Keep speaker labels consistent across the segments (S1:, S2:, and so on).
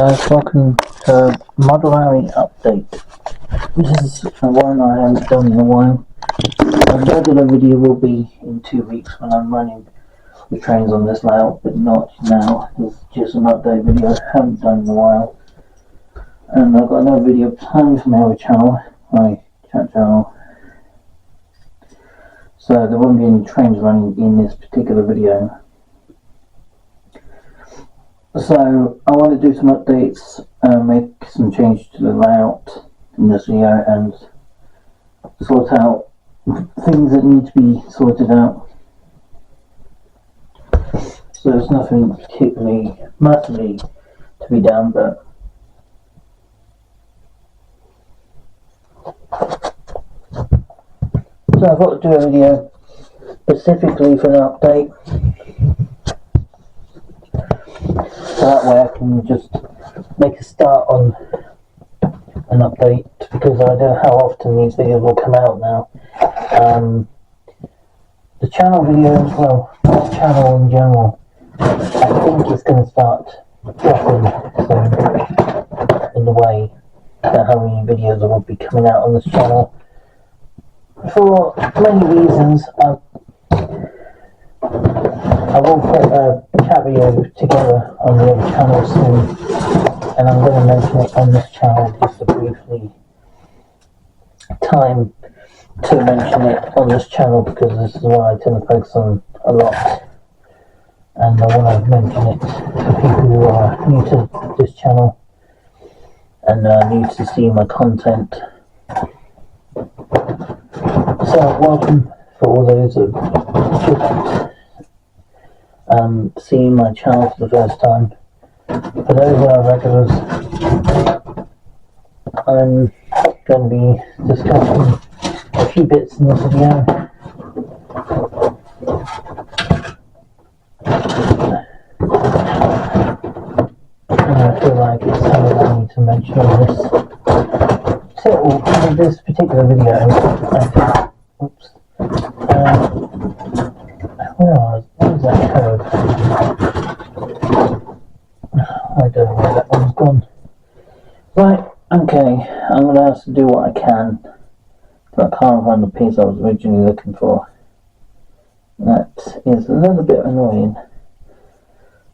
S1: guys, welcome to Modelary Update. This is one I haven't done in a while. The regular video will be in 2 weeks when I'm running the trains on this layout, but not now. It's just an update video I haven't done in a while. And I've got another video planned for my other channel, my chat channel. So there won't be any trains running in this particular video. So I want to do some updates, make some changes to the layout in this video and sort out things that need to be sorted out. So there's nothing particularly massively to be done, but so I thought I'd do a video specifically for the update. So that way I can just make a start on an update, because I don't know how often these videos will come out now. The channel videos, well, the channel in general, I think it's going to start dropping in the way that how many videos will be coming out on this channel. For many reasons, I will put a chat video together on the other channel soon, and I'm going to mention it on this channel just to briefly time to mention it on this channel, because this is what I tend to focus on a lot, and I want to mention it to people who are new to this channel and new to see my content. So welcome for all those that just seeing my channel for the first time. For those who are regulars, I'm going to be discussing a few bits in this video. And I feel like it's something I need to mention on this particular video. Oops. Where was that code? I don't know where that one's gone. Right, okay, I'm going to have to do what I can, but I can't find the piece I was originally looking for. That is a little bit annoying,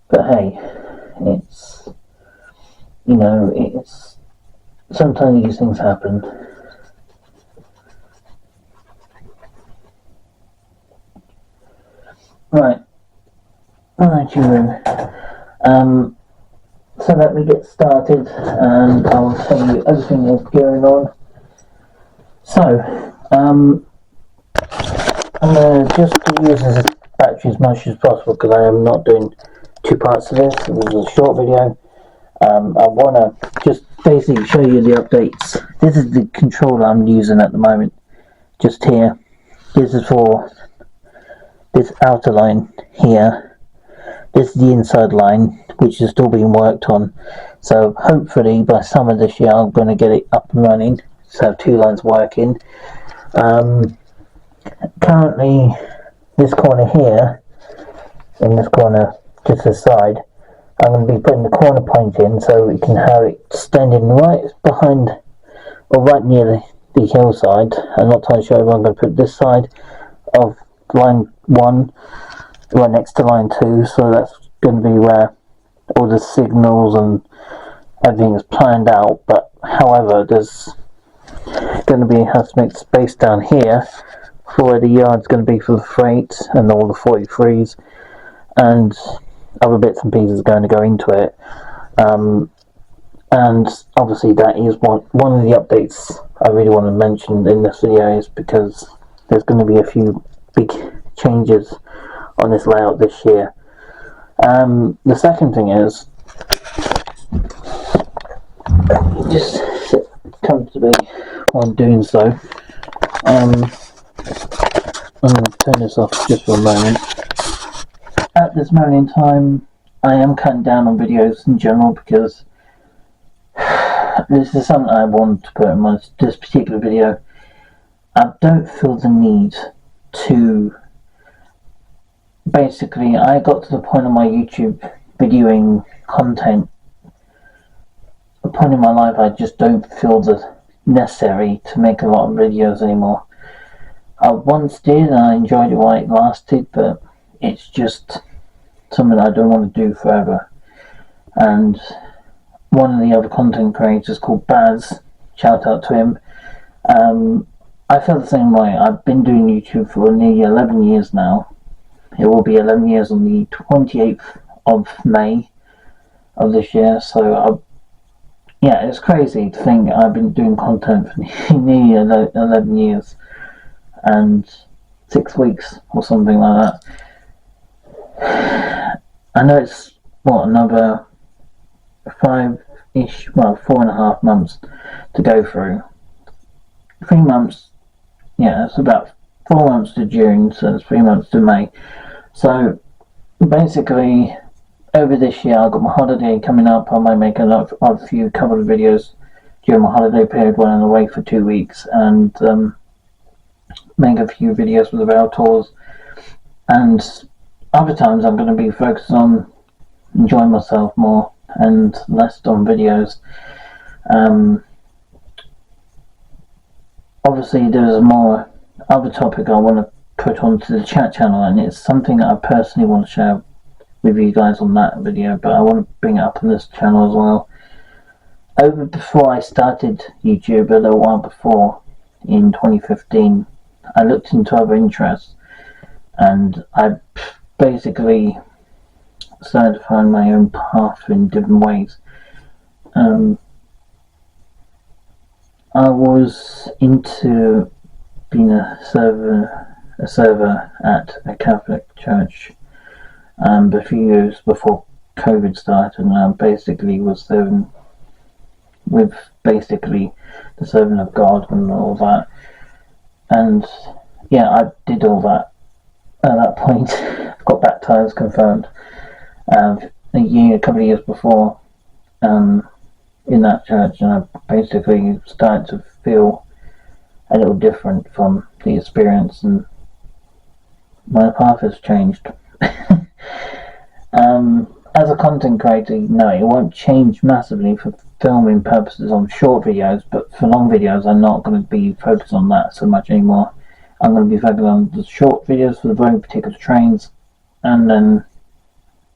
S1: but hey, it's, you know, it's, sometimes these things happen. Right, so let me get started and I'll tell you everything that's going on. So, I'm going to just use this battery as much as possible, because I am not doing 2 parts of this. This is a short video. I want to just basically show you the updates. This is the controller I'm using at the moment, just here. This is for this outer line here. This is the inside line, which is still being worked on. So hopefully by summer this year I'm going to get it up and running, so have 2 lines working. Currently this corner here, in this corner just this side, I'm going to be putting the corner point in so we can have it standing right behind, or right near the hillside. I'm not entirely sure if I'm going to put this side of line 1 right next to line 2, so that's going to be where all the signals and everything is planned out. But however, there's going to be, have to make space down here for where the yard's going to be for the freight and all the 43s and other bits and pieces going to go into it. And obviously that is one of the updates I really want to mention in this video, is because there's going to be a few big changes on this layout this year. The second thing is, just sit comfortably while I'm doing so. I'm going to turn this off just for a moment. At this moment in time, I am cutting down on videos in general, because this is something I want to put in this particular video. I don't feel the need to, basically, I got to the point on my YouTube videoing content a point in my life I just don't feel the necessary to make a lot of videos anymore. I once did and I enjoyed it while it lasted, but it's just something I don't want to do forever. And one of the other content creators called Baz, shout out to him, I feel the same way. I've been doing YouTube for nearly 11 years now. It will be 11 years on the 28th of May of this year, so yeah, it's crazy to think I've been doing content for nearly 11 years and 6 weeks or something like that. I know it's, another 5-ish, 4.5 months to go through. 3 months, yeah, it's about 4 months to June, so it's 3 months to May. So basically, over this year I've got my holiday coming up. I might make couple of videos during my holiday period when I'm away for 2 weeks, and make a few videos for the rail tours. And other times I'm going to be focused on enjoying myself more and less on videos. Obviously there's more other topic I want to put onto the chat channel, and it's something that I personally want to share with you guys on that video, but I want to bring it up on this channel as well. Before I started YouTube, a little while before, in 2015, I looked into other interests, and I basically started to find my own path in different ways. I was into being a server at a Catholic church a few years before COVID started, and I basically was serving with the servant of God and all that. And yeah, I did all that at that point. Got baptized, confirmed a couple of years before in that church, and I basically started to feel a little different from the experience, and my path has changed. As a content creator, no, it won't change massively for filming purposes on short videos, but for long videos I'm not going to be focused on that so much anymore. I'm going to be focused on the short videos for the very particular trains, and then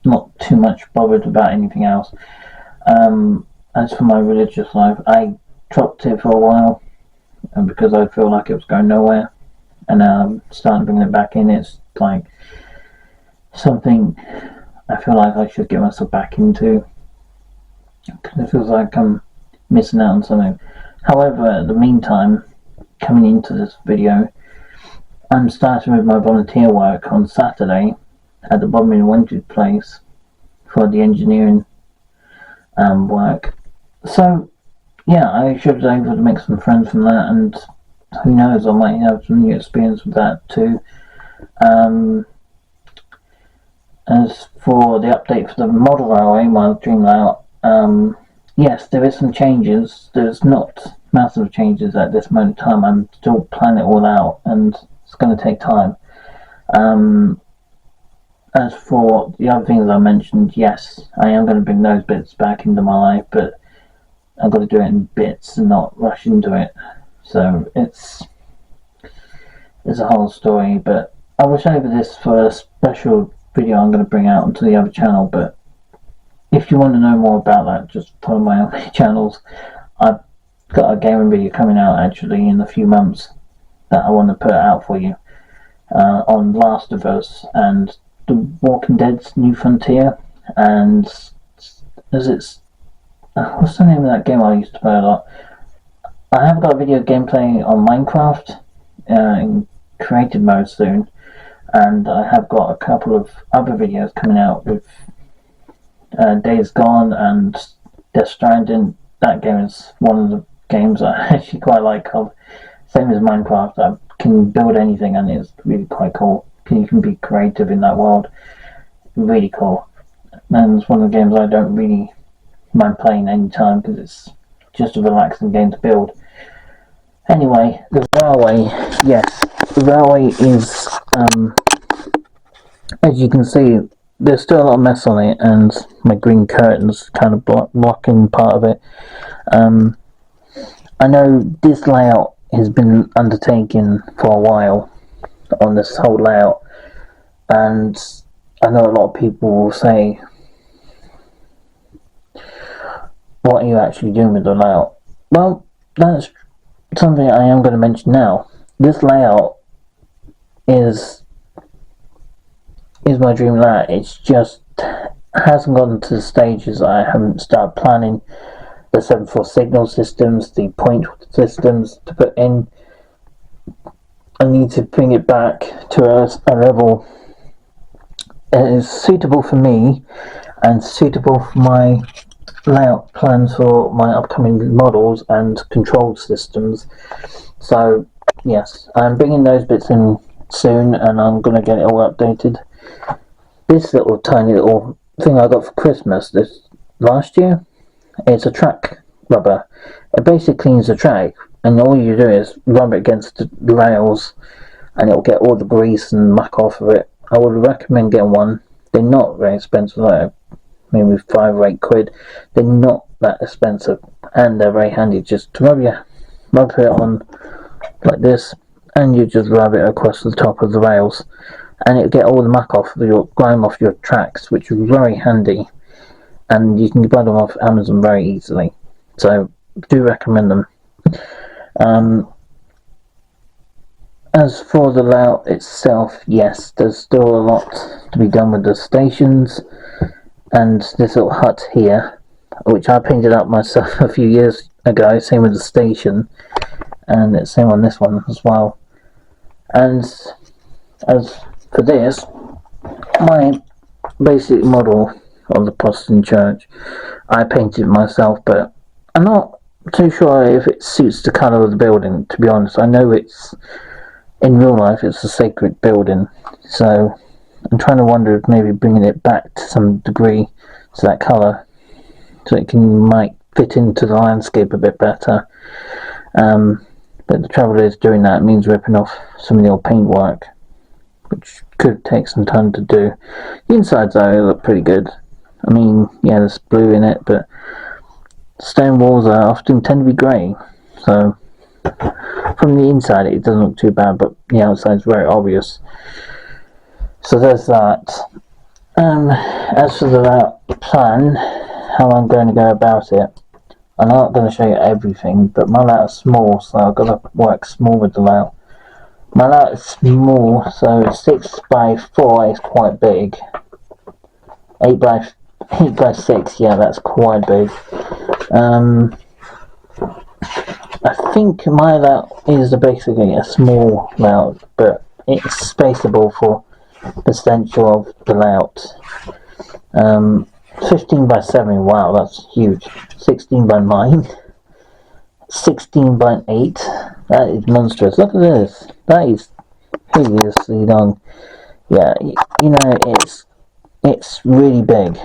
S1: not too much bothered about anything else. As for my religious life, I dropped it for a while, and because I feel like it was going nowhere, and now I'm starting bringing it back in. It's like something I feel like I should get myself back into, because it feels like I'm missing out on something. However, in the meantime, coming into this video, I'm starting with my volunteer work on Saturday at the Bodmin Wanted place for the engineering work. So yeah, I should be able to make some friends from that, and who knows, I might have some new experience with that too. As for the update for the model railway, my dream layout, yes, there is some changes. There's not massive changes at this moment in time. I'm still planning it all out, and it's going to take time. As for the other things I mentioned, yes, I am going to bring those bits back into my life, but I've got to do it in bits and not rush into it. So it's a whole story, but I will show you this for a special video I'm going to bring out onto the other channel. But if you want to know more about that, just follow my other channels. I've got a gaming video coming out actually in a few months that I want to put out for you on Last of Us and The Walking Dead's New Frontier, and as it's what's the name of that game I used to play a lot? I have got a video gameplay on Minecraft in creative mode soon, and I have got a couple of other videos coming out with Days Gone and Death Stranding. That game is one of the games I actually quite like. Same as Minecraft, I can build anything, and it's really quite cool. You can be creative in that world. Really cool. And it's one of the games I don't really mind playing any time, because it's just a relaxing game to build. Anyway, the railway, yes, the railway is, as you can see, there's still a lot of mess on it, and my green curtains kind of blocking part of it. I know this layout has been undertaken for a while on this whole layout, and I know a lot of people will say, what are you actually doing with the layout? Well, that's something I am going to mention now. This layout is my dream layout. It's just hasn't gotten to the stages. I haven't started planning the 7/4 signal systems, the point systems to put in. I need to bring it back to a level that is suitable for me and suitable for my layout plans for my upcoming models and control systems. So yes, I'm bringing those bits in soon, and I'm going to get it all updated. This little tiny little thing I got for Christmas this last year, it's a track rubber. It basically cleans the track, and all you do is rub it against the rails, and it'll get all the grease and muck off of it. I would recommend getting one. They're not very expensive, though. Maybe £5 or £8. They're not that expensive, and they're very handy. Just to rub it on like this, and you just rub it across the top of the rails, and it'll get all the muck off your grime off your tracks, which is very handy, and you can buy them off Amazon very easily. So do recommend them. As for the layout itself, yes, there's still a lot to be done with the stations and this little hut here, which I painted up myself a few years ago. Same with the station, and it's same on this one as well. And as for this, my basic model of the Protestant church, I painted myself, but I'm not too sure if it suits the colour of the building, to be honest. I know it's, in real life, it's a sacred building, so I'm trying to wonder if maybe bringing it back to some degree to that colour, so it might fit into the landscape a bit better. But the trouble is, doing that means ripping off some of the old paintwork, which could take some time to do. The insides, though, look pretty good. I mean, yeah, there's blue in it, but stone walls are often tend to be grey, so from the inside it doesn't look too bad, but the outside is very obvious. So there's that. As for the plan, how I'm going to go about it, I'm not going to show you everything, but my layout is small, so I've got to work small with the layout. My layout is small, so 6x4 is quite big. 8x6, yeah, that's quite big. I think my layout is basically a small layout, but it's spaceable for the potential of the layout. 15x7, wow, that's huge. 16x9, 16x8, that is monstrous. Look at this, that is hideously long. Yeah, you know, it's really big,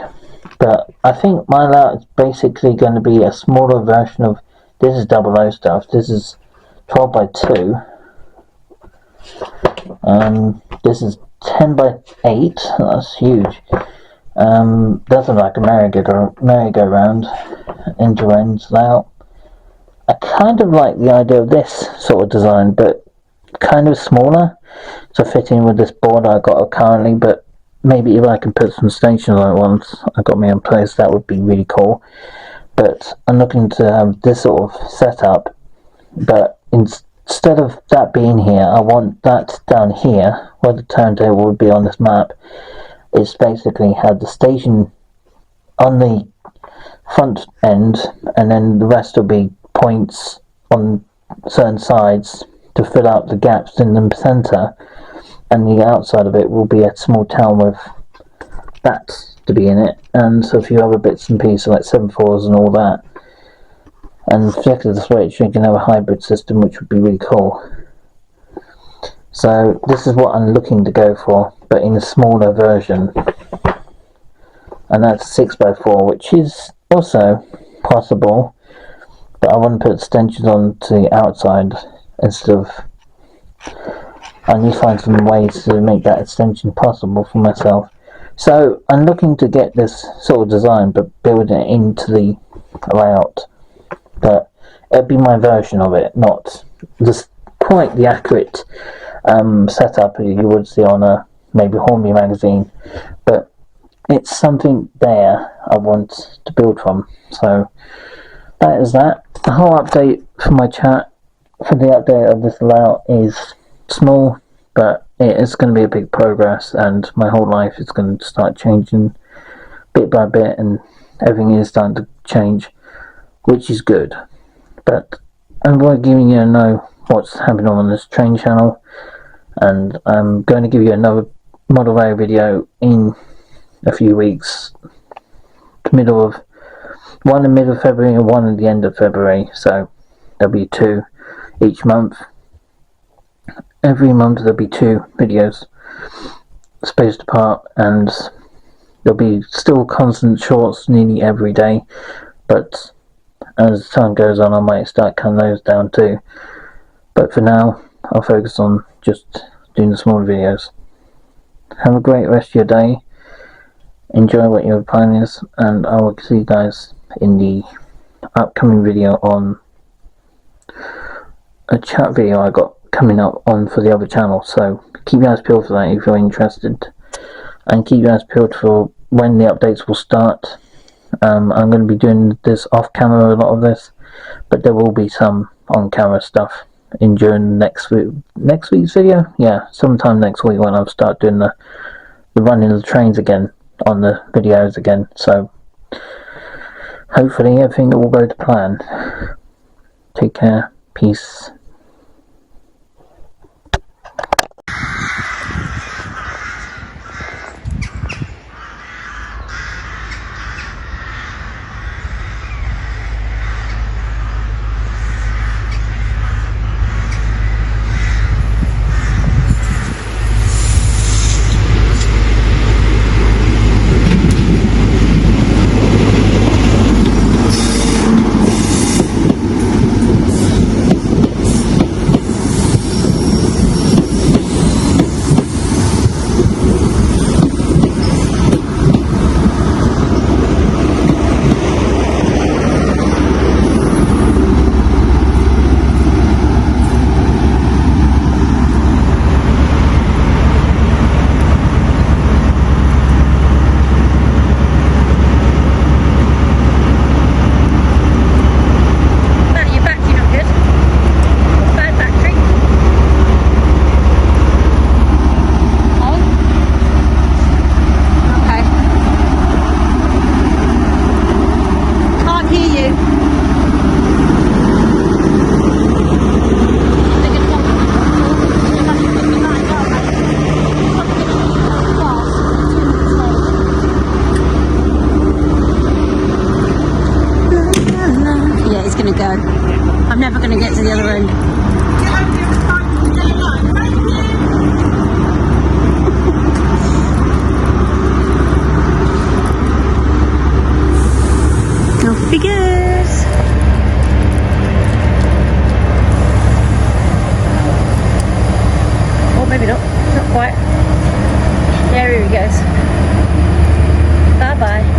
S1: but I think my layout is basically going to be a smaller version of, this is 00 stuff, this is 12x2, this is 10x8, that's huge. Doesn't like a merry-go-round, end-to-end layout. I kind of like the idea of this sort of design, but kind of smaller to fit in with this board I got currently, but maybe if I can put some stations on it once I got my own place, that would be really cool. But I'm looking to have this sort of setup, but instead of that being here, I want that down here, where the turntable would be on this map. It's basically had the station on the front end, and then the rest will be points on certain sides to fill out the gaps in the centre, and the outside of it will be a small town with that to be in it, and so a few other bits and pieces like 7/4s and all that. And flick of the switch, you can have a hybrid system, which would be really cool. So this is what I'm looking to go for, but in a smaller version, and that's 6x4, which is also possible, but I want to put extensions on to the outside instead of, I need to find some ways to make that extension possible for myself. So I'm looking to get this sort of design, but build it into the layout. But it'll be my version of it, not just quite the accurate setup you would see on a maybe Hornby magazine. But it's something there I want to build from. So that is that. The whole update for my chat, for the update of this layout, is small, but it is going to be a big progress, and my whole life is going to start changing bit by bit, and everything is starting to change, which is good. But I'm going to give you know what's happening on this train channel, and I'm going to give you another model rail video in a few weeks, one in the middle of February and one at the end of February, so there'll be 2 each month. Every month there'll be 2 videos spaced apart, and there'll be still constant shorts nearly every day, but as time goes on I might start cutting those down too. But for now I'll focus on just doing the smaller videos. Have a great rest of your day, enjoy what your plan is, and I will see you guys in the upcoming video on a chat video I got coming up on for the other channel. So keep your eyes peeled for that if you're interested, and keep your eyes peeled for when the updates will start. I'm going to be doing this off camera, a lot of this, but there will be some on camera stuff during next week's video. Yeah, sometime next week when I'll start doing the running of the trains again on the videos again. So hopefully everything will go to plan. Take care, peace.
S2: I'm never going to get to the other end. Off he goes. Oh, maybe not. Not quite. There he goes. Bye-bye.